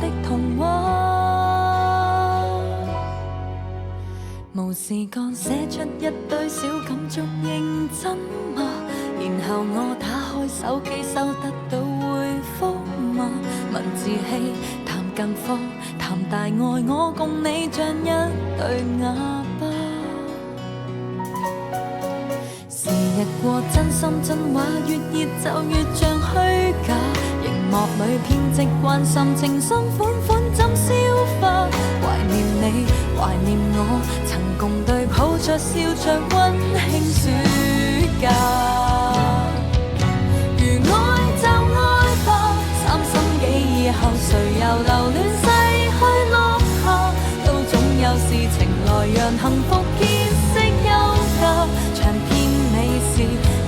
的童話。無事幹寫出一堆小感觸，認真嗎？然後我打開手機，收得到回覆嗎？文字戲談近況，談大愛，我共你像一對啞巴。時日過，真心真話越熱就越像虛假，熒幕裏編織關心，情深款款怎消化？懷念你，懷念我，曾共對抱着笑着溫馨暑假。如愛就愛吧，30幾以後誰又留戀逝去落下？都總有事情來讓幸福見識休假。長篇美事，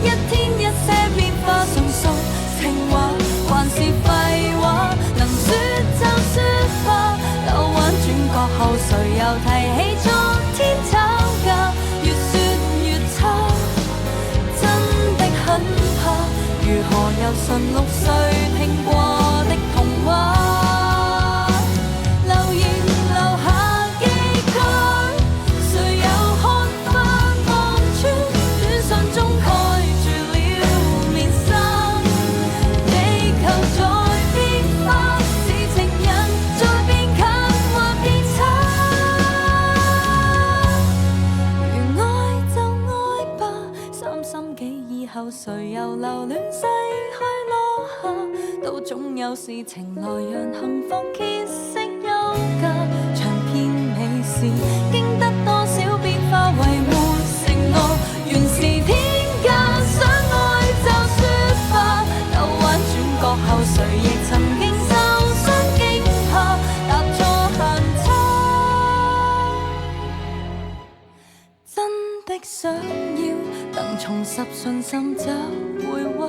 一天一些變化，純屬情話還是廢話？能說就說吧，兜彎轉角後誰又提起昨天吵架？越說越差，真的很怕，如何又順6歲聽過的童話？留言留下寄句，誰又看翻望穿？短信中蓋住了面紗，地球在變化，是情人在變近或變差。如愛就愛吧，30幾以後誰又留戀逝去落下？都總有事情來讓幸福歇息休假。長篇美事，經得多少變化，維護承諾原是天價。想愛就說吧，兜彎轉角後誰亦曾經受傷驚怕，踏錯行差。真的想要能重拾信心找回話。